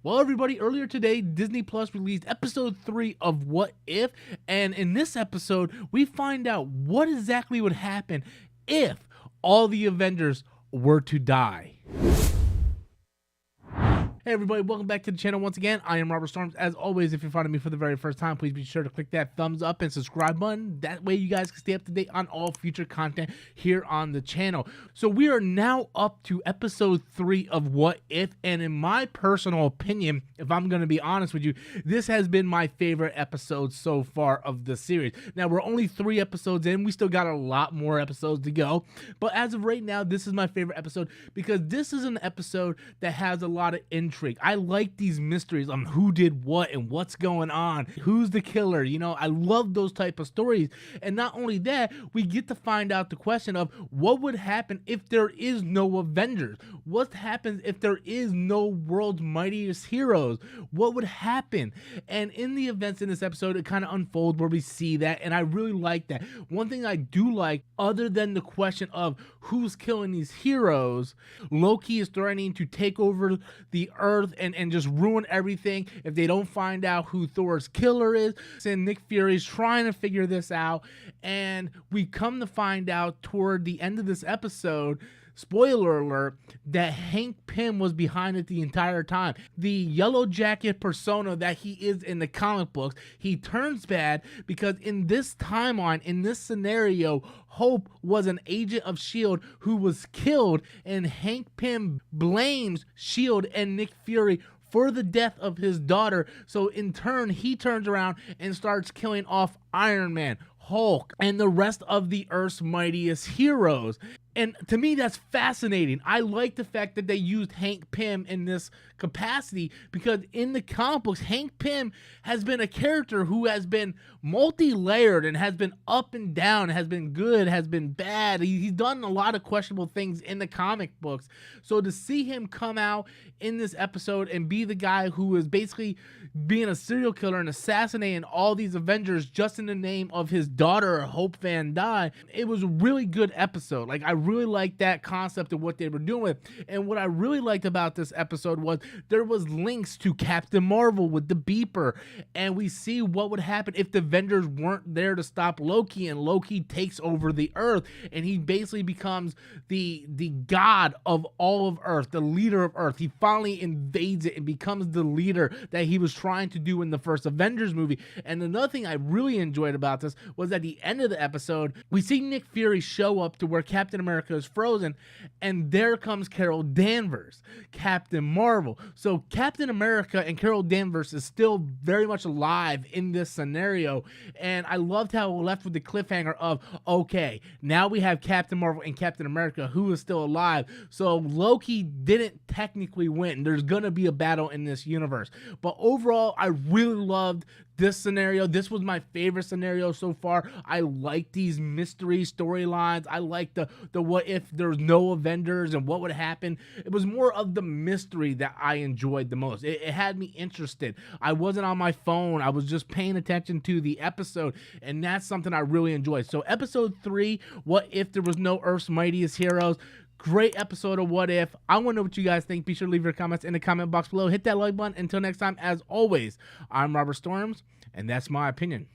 Well, everybody, earlier today, Disney Plus released episode 3 of What If, and in this episode, we find out what exactly would happen if all the Avengers were to die. Hey everybody, welcome back to the channel once again. I am Robert Storms. As always, if you're finding me for the very first time, please be sure to click that thumbs up and subscribe button. That way you guys can stay up to date on all future content here on the channel. So we are now up to episode 3 of What If, and in my personal opinion, if I'm going to be honest with you, this has been my favorite episode so far of the series. Now, we're only 3 episodes in. We still got a lot more episodes to go, but as of right now, this is my favorite episode because this is an episode that has a lot of intrigue. I like these mysteries on who did what and what's going on, who's the killer. You know, I love those type of stories. And not only that, we get to find out the question of what would happen if there is no Avengers? What happens if there is no world's mightiest heroes? What would happen? And in the events in this episode, it kind of unfolds where we see that, and I really like that. One thing I do like, other than the question of who's killing these heroes, Loki is threatening to take over the Earth and just ruin everything if they don't find out who Thor's killer is. And Nick Fury's trying to figure this out, and we come to find out toward the end of this episode, spoiler alert, that Hank Pym was behind it the entire time. The Yellow Jacket persona that he is in the comic books, he turns bad because in this timeline, in this scenario, Hope was an agent of S.H.I.E.L.D. who was killed, and Hank Pym blames S.H.I.E.L.D. and Nick Fury for the death of his daughter. So in turn, he turns around and starts killing off Iron Man, Hulk, and the rest of the Earth's mightiest heroes. And to me, that's fascinating. I like the fact that they used Hank Pym in this capacity because in the comic books, Hank Pym has been a character who has been multi-layered and has been up and down, has been good, has been bad. He's done a lot of questionable things in the comic books. So to see him come out in this episode and be the guy who is basically being a serial killer and assassinating all these Avengers just in the name of his daughter, Hope Van Dyne, it was a really good episode. Like, I really liked that concept of what they were doing with. And what I really liked about this episode was there was links to Captain Marvel with the beeper, and we see what would happen if the Avengers weren't there to stop Loki, and Loki takes over the Earth, and he basically becomes the god of all of Earth, the leader of Earth. He finally invades it and becomes the leader that he was trying to do in the first Avengers movie. And another thing I really enjoyed about this was at the end of the episode, we see Nick Fury show up to where Captain America is frozen, and there comes Carol Danvers, Captain Marvel. So Captain America and Carol Danvers is still very much alive in this scenario, and I loved how we left with the cliffhanger of, okay, now we have Captain Marvel and Captain America who is still alive. So Loki didn't technically win. There's gonna be a battle in this universe, but overall, I really loved this scenario. This was my favorite scenario so far. I like these mystery storylines. I like the what if there's no Avengers and what would happen. It was more of the mystery that I enjoyed the most. It had me interested. I wasn't on my phone. I was just paying attention to the episode, and that's something I really enjoyed. So episode 3, What If There Was No Earth's Mightiest Heroes. Great episode of What If. I want to know what you guys think. Be sure to leave your comments in the comment box below. Hit that like button. Until next time, as always, I'm Robert Storms, and that's my opinion.